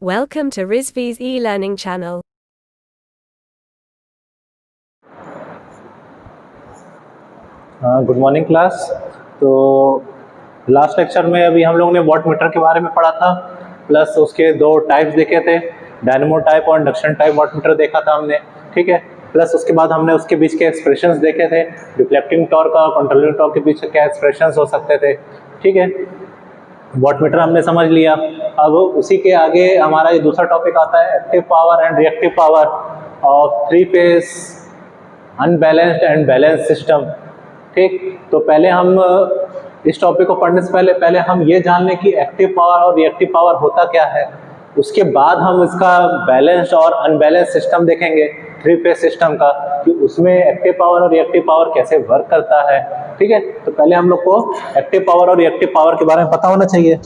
Welcome to Rizvi's e-learning channel. Good morning class. तो last lecture में अभी हम लोगों ने वाट मीटर के बारे में पढ़ा था, प्लस उसके दो टाइप्स देखे थे, डायनेमो टाइप और इंडक्शन टाइप वाट मीटर देखा था हमने, ठीक है। प्लस उसके बाद हमने उसके बीच के एक्सप्रेशंस देखे थे, डिफ्लेक्टिंग टॉर्क और कंट्रोलिंग टॉर्क के बीच क्या एक्सप्रेशंस हो सकते थे, ठीक है। वाट मीटर हमने समझ लिया। अब उसी के आगे हमारा ये दूसरा टॉपिक आता है, active power and reactive power of three phase unbalanced and balance system, ठीक। तो पहले हम इस टॉपिक को पढ़ने से पहले हम ये जान लें कि एक्टिव पावर और रिएक्टिव पावर होता क्या है। उसके बाद हम इसका बैलेंस्ड और अनबैलेंस सिस्टम देखेंगे, थ्री फेज सिस्टम का, कि उसमें एक्टिव पावर और रिएक्टिव पावर कैसे वर्क करता है, ठीक है। तो पहले हम लोग को एक्टिव पावर और रिएक्टिव पावर के बारे में पता होना चाहिए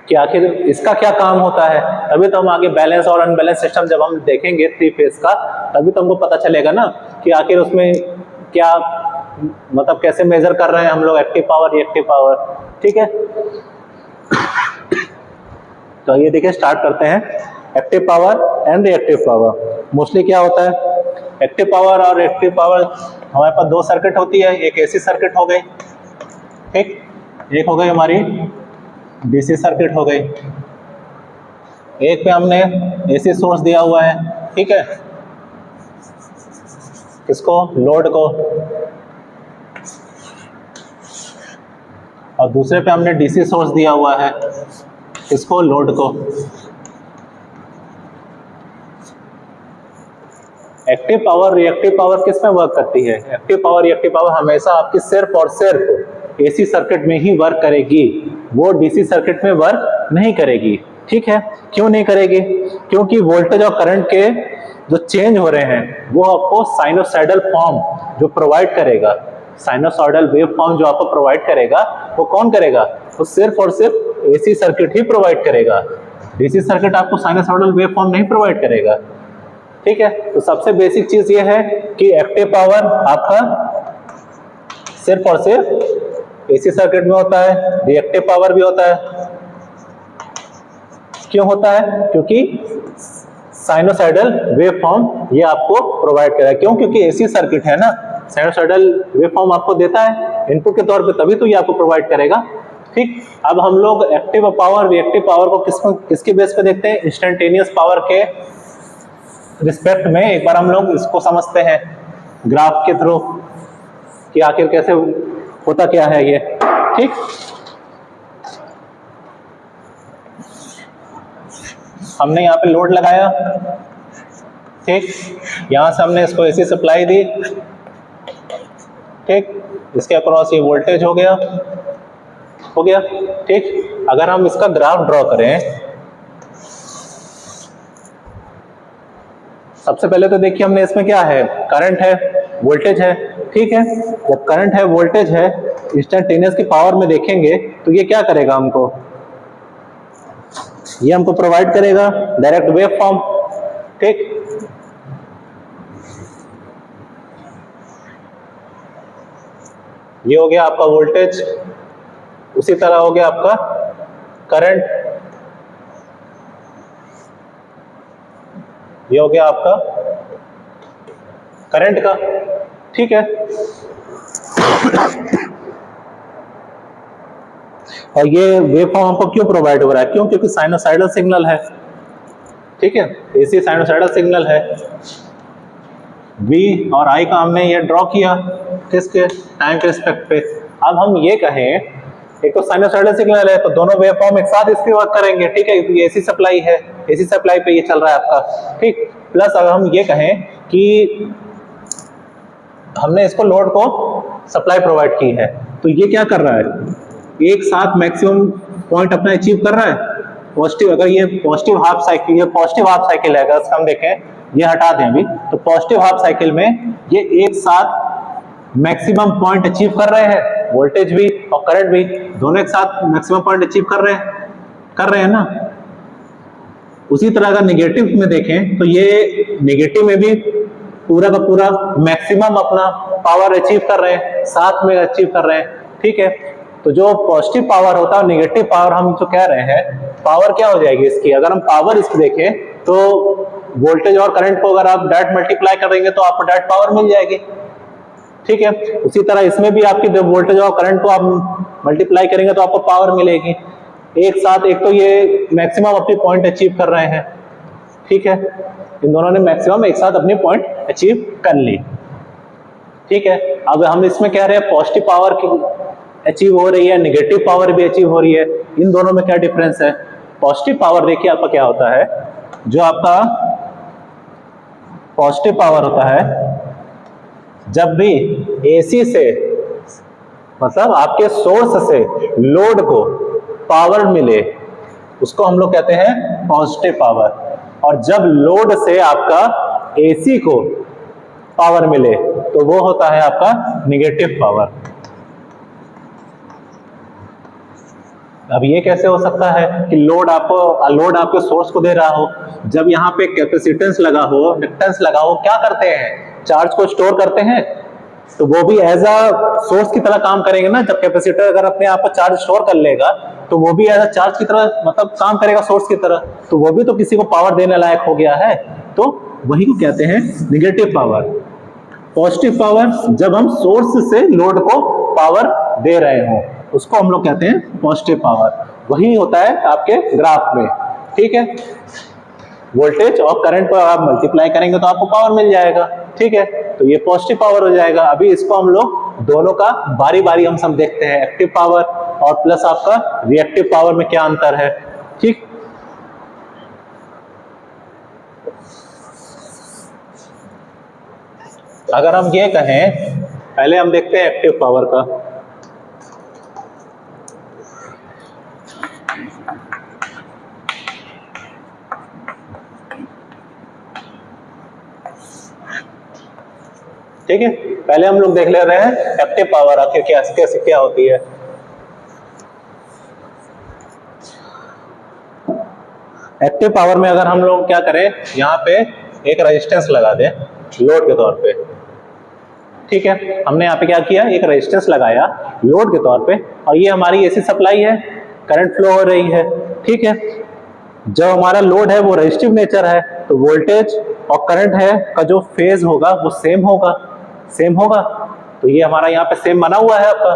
कि आखिर इसका क्या काम होता है। तभी तो हम आगे बैलेंस और अनबैलेंस सिस्टम जब हम देखेंगे थ्री फेज का, तभी तो हमको पता चलेगा ना कि आखिर उसमें क्या मतलब कैसे मेजर कर रहे हैं हम लोग एक्टिव पावर रिएक्टिव पावर, ठीक है। तो ये देखिए स्टार्ट करते हैं, active power and reactive power. Mostly क्या होता है, एक्टिव पावर और रिएक्टिव पावर हमारे पास दो सर्किट होती है, एक एसी सर्किट हो गई, ठीक, एक हो गई हमारी डीसी सर्किट हो गई। एक पे हमने एसी सोर्स दिया हुआ है, ठीक है, किसको, लोड को, और दूसरे पे हमने डीसी सोर्स दिया हुआ है, इसको, लोड को। एक्टिव पावर रिएक्टिव पावर किस में वर्क करती है, एक्टिव पावर रिएक्टिव पावर हमेशा आपकी सिर्फ और सिर्फ एसी सर्किट में ही वर्क करेगी, वो डीसी सर्किट में वर्क नहीं करेगी, ठीक है। क्यों नहीं करेगी, क्योंकि वोल्टेज और करंट के जो चेंज हो रहे हैं वो आपको साइनोसाइडल फॉर्म जो प्रोवाइड करेगा, साइनोसॉइडल वेव फॉर्म जो आपको प्रोवाइड करेगा, वो कौन करेगा, वो सिर्फ और सिर्फ एसी सर्किट ही प्रोवाइड करेगा। डीसी सर्किट आपको साइनोसॉइडल वेव फॉर्म नहीं प्रोवाइड करेगा, ठीक है। तो सबसे बेसिक चीज ये है कि एक्टिव पावर आपका सिर्फ और सिर्फ एसी सर्किट में होता है, रिएक्टिव पावर भी होता है। क्यों होता है, क्योंकि साइनोसॉइडल वेव फॉर्म ये आपको प्रोवाइड करेगा। क्यों, क्योंकि एसी सर्किट है ना, साइनोसॉइडल वेव फॉर्म आपको देता है इनपुट के तौर पे, तभी तो ये आपको प्रोवाइड करेगा, ठीक। अब हम लोग एक्टिव पावर रिएक्टिव पावर को किसके बेस पे देखते हैं, इंस्टेंटेनियस पावर के रिस्पेक्ट में। एक बार हम लोग इसको समझते हैं ग्राफ के थ्रू कि आखिर कैसे होता क्या है ये, ठीक। हमने यहाँ पे लोड लगाया, ठीक, यहां से हमने इसको एसी सप्लाई दी, ठीक, इसके अक्रॉस ये वोल्टेज हो गया, ठीक। अगर हम इसका ग्राफ ड्रॉ करें, सबसे पहले तो देखिए हमने इसमें क्या है, करंट है, वोल्टेज है, ठीक है। जब करंट है वोल्टेज है, इंस्टेंटेनियस की पावर में देखेंगे तो ये क्या करेगा, हमको ये हमको प्रोवाइड करेगा डायरेक्ट वेव फॉर्म, ठीक। ये हो गया आपका वोल्टेज, उसी तरह हो गया आपका करंट, ये हो गया आपका करंट का, ठीक है। और ये वेव फॉर्म आपको क्यों प्रोवाइड हो रहा है, क्यों, क्योंकि साइनोसाइडल सिग्नल है, ठीक है, एसी साइनोसाइडल सिग्नल है। V और I का हमने ये ड्रॉ किया किसके, टाइम के रिस्पेक्ट पे। अब हम ये कहें, एक तो साइनोसाइडल सिग्नल है तो दोनों वेव फॉर्म एक साथ इसकी वर्क करेंगे, ठीक है, क्योंकि एसी सप्लाई है, एसी सप्लाई पे ये चल रहा है आपका, ठीक। प्लस अगर हम ये कहें कि हमने इसको लोड को सप्लाई प्रोवाइड की है, तो ये क्या कर रहा है, एक साथ मैक्सिमम पॉइंट अपना अचीव कर रहा है, पॉजिटिव। अगर ये पॉजिटिव हाफ साइकिल, ये पॉजिटिव हाफ साइकिल है, अगर हम देखें, ये हटा दें अभी, तो पॉजिटिव हाफ साइकिल में ये एक साथ मैक्सिमम पॉइंट अचीव कर रहे हैं, वोल्टेज भी और करंट भी दोनों एक साथ मैक्सिमम पॉइंट अचीव कर रहे हैं ना। उसी तरह अगर नेगेटिव में देखें तो ये नेगेटिव में भी पूरा का पूरा मैक्सिमम अपना पावर अचीव कर रहे हैं, साथ में अचीव कर रहे हैं, ठीक है। तो जो पॉजिटिव पावर होता है, नेगेटिव पावर हम जो कह रहे हैं पावर क्या हो जाएगी इसकी, अगर हम पावर इसकी देखें तो वोल्टेज और करंट को अगर आप डायरेक्ट मल्टीप्लाई करेंगे तो आपको डायरेक्ट पावर मिल जाएगी। ठीक है, उसी तरह इसमें भी आपकी वोल्टेज और करंट को आप मल्टीप्लाई करेंगे तो आपको पावर मिलेगी। एक साथ एक तो ये मैक्सिमम अपनी पॉइंट अचीव कर रहे हैं। ठीक है, इन दोनों ने मैक्सिमम एक साथ अपनी पॉइंट अचीव कर ली। ठीक है, अब हम इसमें कह रहे हैं पॉजिटिव पावर की अचीव हो रही है, नेगेटिव पावर भी अचीव हो रही है। इन दोनों में क्या डिफरेंस है? पॉजिटिव पावर देखिए आपका क्या होता है, जो आपका पॉजिटिव पावर होता है जब भी एसी से मतलब आपके सोर्स से लोड को पावर मिले उसको हम लोग कहते हैं पॉजिटिव पावर, और जब लोड से आपका एसी को पावर मिले तो वो होता है आपका नेगेटिव पावर। अब ये कैसे हो सकता है कि लोड आपके सोर्स को दे रहा हो, जब यहाँ पे कैपेसिटेंस लगा हो, इंडक्टेंस लगा हो, क्या करते हैं? चार्ज को स्टोर करते हैं, तो वो भी एज अ सोर्स की तरह काम करेंगे ना। जब कैपेसिटर अगर अपने आप पर चार्ज स्टोर कर लेगा तो वो भी एज अ चार्ज की तरह मतलब काम करेगा सोर्स की तरह, तो वो भी तो किसी को पावर देने लायक हो गया है, तो वही को कहते हैं नेगेटिव पावर। पॉजिटिव पावर जब हम सोर्स से लोड को पावर दे रहे हो उसको हम लोग कहते हैं पॉजिटिव पावर। वही होता है आपके ग्राफ में। ठीक है, वोल्टेज और करंट को आप मल्टीप्लाई करेंगे तो आपको पावर मिल जाएगा। ठीक है, तो ये पॉजिटिव पावर हो जाएगा। अभी इसको हम लोग दोनों का बारी बारी हम सब देखते हैं, एक्टिव पावर और प्लस आपका रिएक्टिव पावर में क्या अंतर है। ठीक, अगर हम ये कहें, पहले हम देखते हैं एक्टिव पावर का। ठीक है, पहले हम लोग देख ले रहे हैं एक्टिव पावर आखिर कैसे क्या होती है। एक्टिव पावर में अगर हम लोग क्या करें, यहाँ पे एक रेजिस्टेंस लगा दें लोड के तौर पे। ठीक है, हमने यहाँ पे क्या किया, एक रेजिस्टेंस लगाया लोड के तौर पे, और ये हमारी एसी सप्लाई है, करंट फ्लो हो रही है। ठीक है, जब हमारा लोड है वो रेजिस्टिव नेचर है तो वोल्टेज और करंट है का जो फेज होगा वो सेम होगा। तो ये हमारा यहाँ पे सेम बना हुआ है आपका।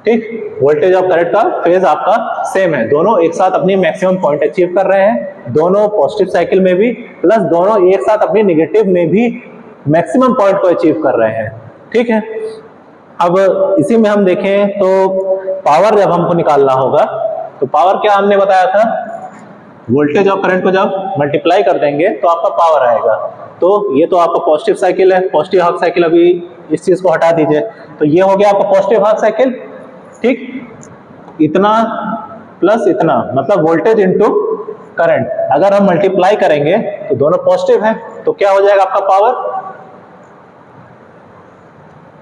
ठीक, वोल्टेज और करंट का फेज आपका सेम है, दोनों एक साथ अपनी मैक्सिमम पॉइंट अचीव कर रहे हैं, दोनों पॉजिटिव साइकिल में भी प्लस दोनों एक साथ अपनी नेगेटिव में भी मैक्सिमम पॉइंट को अचीव कर रहे हैं। ठीक है, अब इसी में हम देखें तो पावर जब हमको निकालना होगा तो पावर क्या हमने बताया था, वोल्टेज और करंट को जब मल्टीप्लाई कर देंगे तो आपका पावर आएगा। तो ये तो आपका पॉजिटिव साइकिल है, पॉजिटिव हाफ साइकिल, अभी इस चीज को हटा दीजिए, तो ये हो गया आपका पॉजिटिव हाफ साइकिल। ठीक, इतना प्लस इतना मतलब वोल्टेज इनटू करंट, अगर हम मल्टीप्लाई करेंगे तो दोनों पॉजिटिव हैं, तो क्या हो जाएगा आपका पावर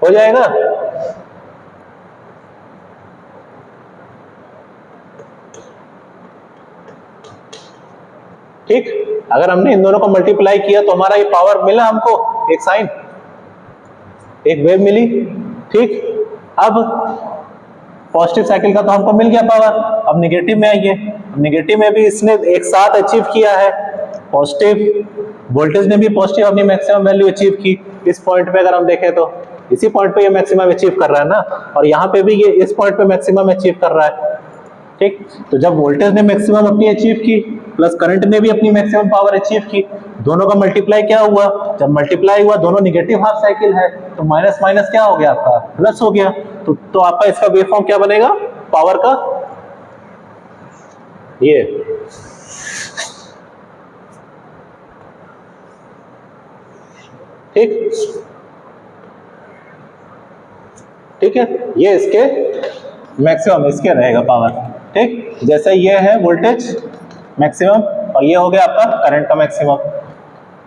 हो जाएगा। ठीक, अगर हमने इन दोनों को मल्टीप्लाई किया तो हमारा ये पावर मिला हमको, एक साइन, एक वेव मिली। ठीक, अब पॉजिटिव साइकिल का तो हमको मिल गया पावर, अब नेगेटिव में आइए। नेगेटिव में भी इसने एक साथ अचीव किया है, पॉजिटिव वोल्टेज ने भी पॉजिटिव अपनी मैक्सिमम वैल्यू अचीव की। इस पॉइंट पे अगर हम देखें तो इसी पॉइंट पे ये मैक्सिमम अचीव कर रहा है ना, और यहाँ पे भी ये इस पॉइंट पे मैक्सिमम अचीव कर रहा है। ठीक, तो जब वोल्टेज ने मैक्सिमम अपनी अचीव की प्लस करंट ने भी अपनी मैक्सिमम पावर अचीव की, दोनों का मल्टीप्लाई क्या हुआ, जब मल्टीप्लाई हुआ दोनों नेगेटिव हाफ साइकिल है तो माइनस माइनस क्या हो गया आपका प्लस हो गया। तो आपका इसका वेव फॉर्म क्या बनेगा पावर का, ये ठीक है, ये इसके मैक्सिमम इसके रहेगा पावर। ठीक, जैसे ये है वोल्टेज मैक्सिमम और ये हो गया आपका करंट का मैक्सिमम,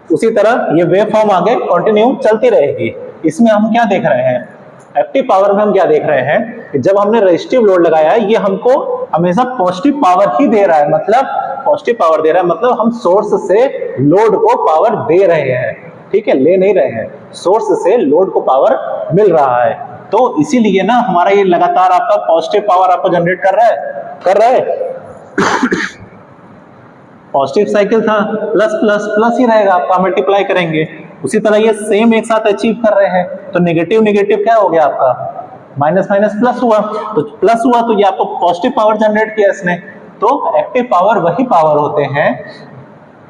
उसी तरह ये वेव फॉर्म आगे कंटिन्यू चलती रहेगी। इसमें हम क्या देख रहे हैं, एक्टिव पावर में हम क्या देख रहे हैं कि जब हमने रेजिस्टिव लोड लगाया है ये हमको हमेशा पॉजिटिव पावर ही दे रहा है, मतलब पॉजिटिव पावर दे रहा है, मतलब हम सोर्स से लोड को पावर दे रहे हैं। ठीक है, ले नहीं रहे हैं, सोर्स से लोड को पावर मिल रहा है, तो इसीलिए ना हमारा ये लगातार आपका पॉजिटिव पावर आपको जनरेट कर रहा है पॉजिटिव साइकिल था, प्लस प्लस प्लस ही रहेगा, आपका मल्टीप्लाई करेंगे। उसी तरह ये सेम एक साथ अचीव कर रहे हैं, तो नेगेटिव नेगेटिव क्या हो गया आपका, माइनस माइनस प्लस हुआ, तो प्लस हुआ तो ये आपको पॉजिटिव पावर जनरेट किया इसने। तो एक्टिव पावर वही पावर होते हैं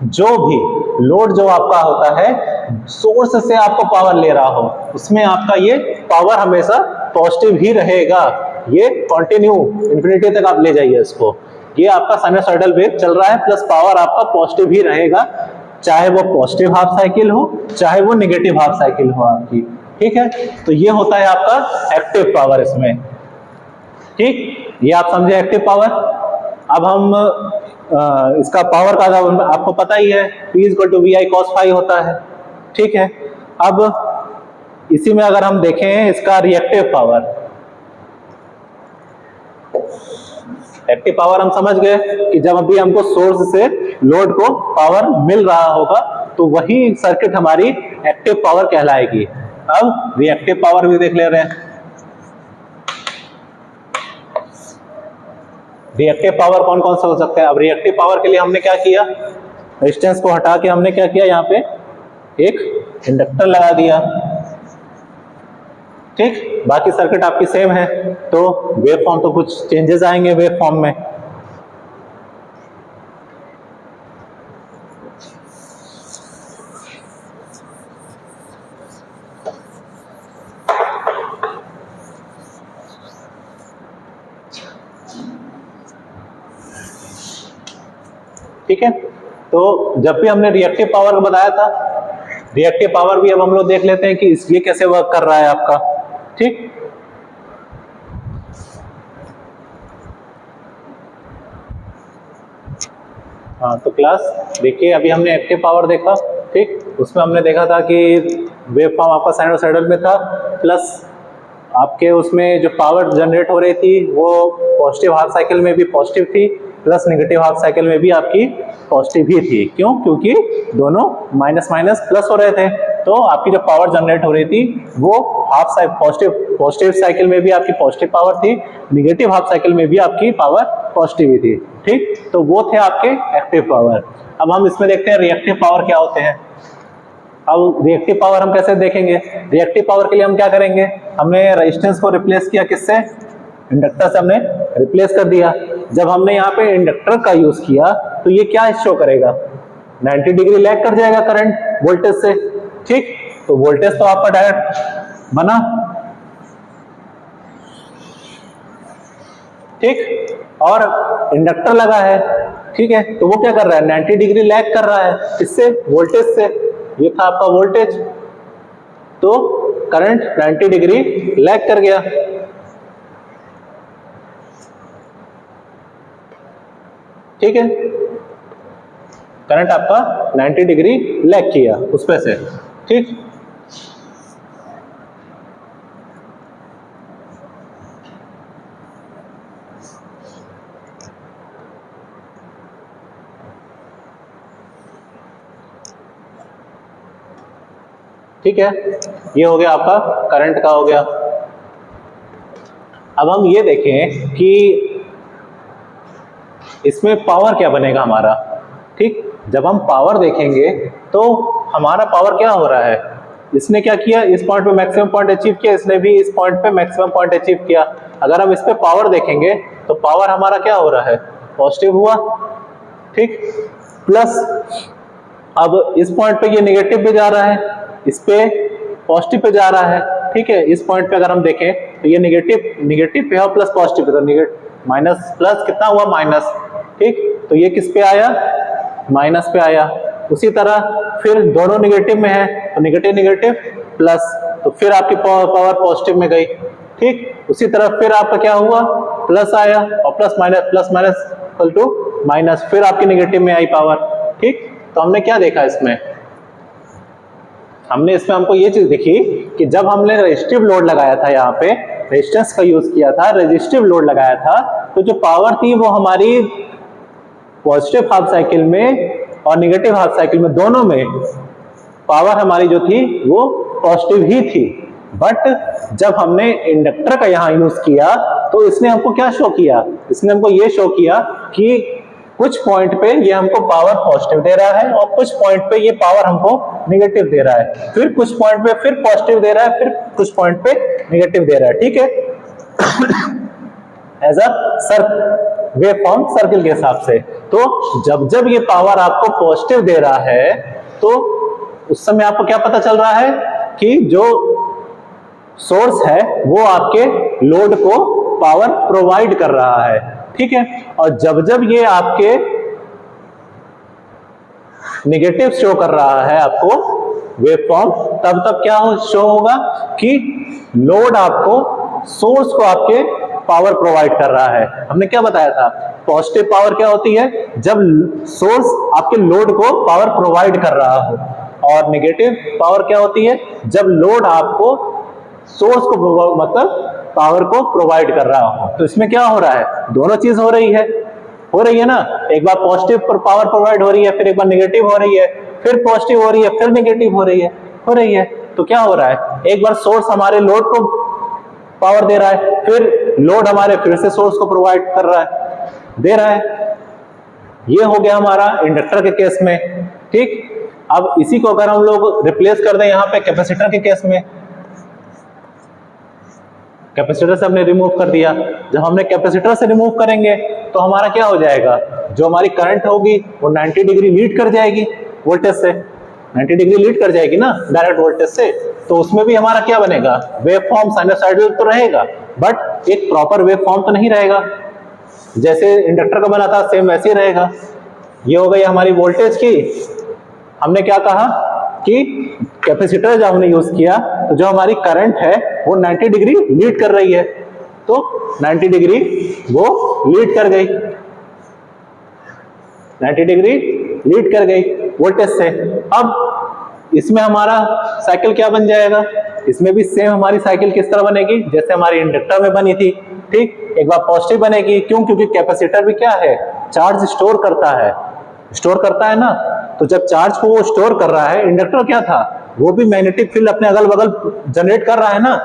जो भी लोड जो आपका होता है सोर्स से आपको पावर ले रहा हो, उसमें आपका ये पावर हमेशा पॉजिटिव ही रहेगा। ये कंटिन्यू इंफिनिटी तक आप ले जाइए इसको, ये आपका साइनसॉइडल वेव चल रहा है प्लस पावर आपका पॉजिटिव ही रहेगा, चाहे वो पॉजिटिव हाफ साइकिल हो चाहे वो नेगेटिव हाफ साइकिल हो आपकी। ठीक है, तो ये होता है आपका एक्टिव पावर इसमें। ठीक, ये आप समझे एक्टिव पावर। अब हम इसका पावर का आपको पता ही है, P = VI cos phi होता है। ठीक है, अब इसी में अगर हम देखें इसका रिएक्टिव पावर, एक्टिव पावर हम समझ गए कि जब अभी हमको सोर्स से लोड को पावर मिल रहा होगा तो वही सर्किट हमारी एक्टिव पावर कहलाएगी। अब रिएक्टिव पावर भी देख ले रहे हैं। रिएक्टिव पावर कौन कौन से हो सकते हैं। अब रिएक्टिव पावर के लिए हमने क्या किया, रेजिस्टेंस को हटा के हमने क्या किया, यहाँ पे एक इंडक्टर लगा दिया। ठीक, बाकी सर्किट आपकी सेम है, तो वेव फॉर्म तो कुछ चेंजेस आएंगे वेव फॉर्म में। ठीक है, तो जब भी हमने रिएक्टिव पावर बताया था, रिएक्टिव पावर भी अब हम लोग देख लेते हैं कि ये कैसे वर्क कर रहा है आपका। ठीक, हाँ, तो क्लास देखिए अभी हमने एक्टिव पावर देखा। ठीक, उसमें हमने देखा था कि वेव फॉर्म आपका साइनोसॉइडल में था, प्लस आपके उसमें जो पावर जनरेट हो रही थी वो पॉजिटिव हाफ साइकिल में भी पॉजिटिव थी, प्लस नेगेटिव हाफ साइकिल में भी आपकी पॉजिटिव ही थी। क्यों? क्योंकि दोनों माइनस माइनस प्लस हो रहे थे, तो आपकी जो पावर जनरेट हो रही थी वो हाफ साइकिल पॉजिटिव साइकिल में भी आपकी पॉजिटिव पावर थी, नेगेटिव हाफ साइकिल में भी आपकी पावर पॉजिटिव ही थी। ठीक, तो वो थे आपके एक्टिव पावर। अब हम इसमें देखते हैं रिएक्टिव पावर क्या होते हैं। अब रिएक्टिव पावर हम कैसे देखेंगे। रिएक्टिव पावर के लिए हम क्या करेंगे, हमने रेजिस्टेंस को रिप्लेस किया, किससे, इंडक्टर से हमने रिप्लेस कर दिया। जब हमने यहाँ पे इंडक्टर का यूज किया तो ये क्या शो करेगा, 90 डिग्री लैग कर जाएगा करंट वोल्टेज से। ठीक, तो वोल्टेज तो आपका डायरेक्ट बना। ठीक, और इंडक्टर लगा है, ठीक है, तो वो क्या कर रहा है, 90 डिग्री लैग कर रहा है, इससे वोल्टेज से। ये था आपका वोल्टेज, तो करंट 90 डिग्री लैग कर गया। ठीक है, करंट आपका 90 डिग्री लैग किया उस पे से। ठीक, ठीक है, ये हो गया आपका करंट का हो गया। अब हम ये देखें कि इसमें पावर क्या बनेगा हमारा। ठीक, जब हम पावर देखेंगे तो हमारा पावर क्या हो रहा है, इसने क्या किया, इस पॉइंट पे मैक्सिमम पॉइंट अचीव किया, इसने भी इस पॉइंट पे मैक्सिमम पॉइंट अचीव किया। अगर हम इस पे पावर देखेंगे तो पावर हमारा क्या हो रहा है, पॉजिटिव हुआ। ठीक, प्लस अब इस पॉइंट पे ये नेगेटिव पे जा रहा है, इस पे पॉजिटिव पे जा रहा है। ठीक है, इस पॉइंट पे अगर हम देखें तो ये नेगेटिव पे है प्लस पॉजिटिव पे, तो नेगेटिव माइनस प्लस कितना हुआ, माइनस। ठीक, तो ये किस पे आया, माइनस पे आया। उसी तरह फिर दोनों नेगेटिव में है तो नेगेटिव नेगेटिव प्लस, तो फिर आपकी पावर पॉजिटिव में गई। ठीक, उसी तरह फिर आपका क्या हुआ, प्लस आया, और plus minus equal to minus, फिर आपकी नेगेटिव में आई पावर। ठीक, तो हमने क्या देखा इसमें, हमने इसमें हमको ये चीज देखी कि जब हमने रेजिस्टिव लोड लगाया था, यहाँ पे रेजिस्टेंस का यूज किया था, रेजिस्टिव लोड लगाया था, तो जो पावर थी वो हमारी पॉजिटिव हाफ साइकिल में और नेगेटिव हाफ साइकिल में, दोनों में पावर हमारी जो थी वो पॉजिटिव ही थी। बट जब हमने इंडक्टर का यहाँ यूज किया तो इसने हमको क्या शो किया, इसने हमको ये शो किया कि कुछ पॉइंट पे ये हमको पावर पॉजिटिव दे रहा है और कुछ पॉइंट पे ये पावर हमको निगेटिव दे रहा है, फिर कुछ पॉइंट पे फिर पॉजिटिव दे रहा है, फिर कुछ पॉइंट पे निगेटिव दे रहा है, ठीक है। As a circle, wave form circle के हिसाब से। तो जब जब ये पावर आपको पॉजिटिव दे रहा है तो उस समय आपको क्या पता चल रहा है कि जो सोर्स है वो आपके लोड को पावर प्रोवाइड कर रहा है, ठीक है। और जब जब ये आपके निगेटिव शो कर रहा है आपको वेवफॉर्म, तब तब क्या शो होगा कि लोड आपको सोर्स को आपके पावर प्रोवाइड कर रहा है। हमने क्या बताया था, पॉजिटिव पावर क्या होती है, जब सोर्स आपके लोड को पावर प्रोवाइड कर रहा हो, और निगेटिव पावर क्या होती है, जब लोड आपको सोर्स को मतलब पावर को प्रोवाइड कर रहा हो। तो इसमें क्या हो रहा है, दोनों चीज हो रही है ना। एक बार पॉजिटिव पर पावर प्रोवाइड हो रही है, फिर एक बार निगेटिव हो रही है, फिर पॉजिटिव हो रही है, फिर निगेटिव हो रही है। तो क्या हो रहा है, एक बार सोर्स हमारे लोड को पावर दे रहा है, फिर लोड हमारे फिर से सोर्स को प्रोवाइड कर रहा है, दे रहा है। ये हो गया हमारा इंडक्टर के केस में, ठीक। अब इसी को अगर हम लोग रिप्लेस कर दें यहाँ पे कैपेसिटर के केस में, कैपेसिटर से हमने रिमूव कर दिया। जब हमने कैपेसिटर से रिमूव करेंगे तो हमारा क्या हो जाएगा, जो हमारी करंट होगी वो 90 डिग्री लीड कर जाएगी वोल्टेज से, 90 डिग्री लीड कर जाएगी ना डायरेक्ट वोल्टेज से। तो उसमें भी हमारा क्या बनेगा, वेव फॉर्म साइनोसॉइडल तो रहेगा, बट एक प्रॉपर वेव फॉर्म तो नहीं रहेगा। जैसे इंडक्टर का बना था सेम वैसे ही रहेगा। ये हो गई हमारी वोल्टेज की। हमने क्या कहा कि कैपेसिटर जब हमने यूज किया तो जो हमारी करंट है वो 90 डिग्री लीड कर रही है, तो 90 डिग्री वो लीड कर गई, 90 डिग्री लीड कर गई वोल्टेज से। अब इसमें हमारा साइकिल क्या बन जाएगा, इसमें भी सेम हमारी साइकिल किस तरह बनेगी, जैसे हमारी इंडक्टर में बनी थी, ठीक। एक बार पॉजिटिव बनेगी, क्यों, क्योंकि कैपेसिटर भी क्या है, चार्ज स्टोर करता है ना। तो जब चार्ज को वो स्टोर कर रहा है, इंडक्टर क्या था, वो भी मैग्नेटिक फील्ड अपने अगल बगल जनरेट कर रहा है ना,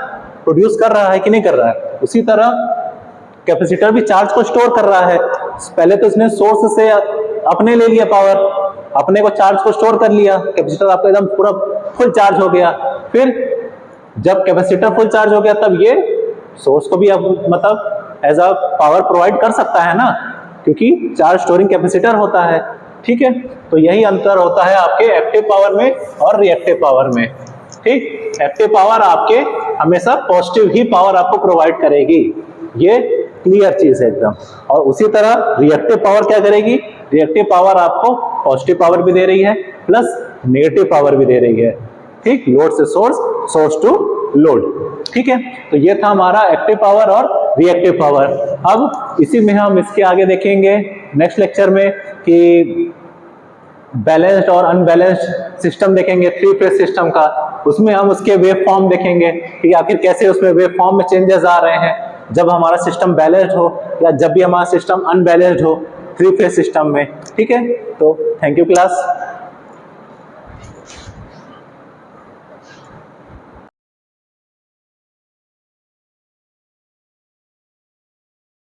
प्रोड्यूस कर रहा है कि नहीं कर रहा है। उसी तरह कैपेसिटर भी चार्ज को स्टोर कर रहा है। पहले तो इसने सोर्स से अपने ले लिया पावर, अपने को चार्ज को स्टोर कर लिया, कैपेसिटर आपका एकदम पूरा फुल चार्ज हो गया। फिर जब कैपेसिटर फुल चार्ज हो गया तब ये सोर्स को भी अब मतलब एज अ पावर प्रोवाइड कर सकता है ना, क्योंकि चार्ज स्टोरिंग कैपेसिटर होता है, ठीक है। तो यही अंतर होता है आपके एक्टिव पावर में और रिएक्टिव पावर में, ठीक। एक्टिव पावर आपके हमेशा पॉजिटिव ही पावर आपको प्रोवाइड करेगी, ये क्लियर चीज है एकदम। और उसी तरह रिएक्टिव पावर क्या करेगी, रिएक्टिव पावर आपको पॉजिटिव पावर भी दे रही है प्लस नेगेटिव पावर भी दे रही है, ठीक। लोड से सोर्स, सोर्स टू लोड, ठीक है। तो ये था हमारा एक्टिव पावर और रिएक्टिव पावर। अब इसी में हम इसके आगे देखेंगे नेक्स्ट लेक्चर में कि बैलेंस्ड और अनबैलेंस्ड सिस्टम देखेंगे, 3 फेज सिस्टम का। उसमें हम उसके वेव फॉर्म देखेंगे कि आखिर कैसे उसमें वेव फॉर्म में चेंजेस आ रहे हैं जब हमारा सिस्टम बैलेंस्ड हो या जब भी हमारा सिस्टम अनबैलेंस्ड हो 3 फेज सिस्टम में, ठीक है। तो थैंक यू क्लास।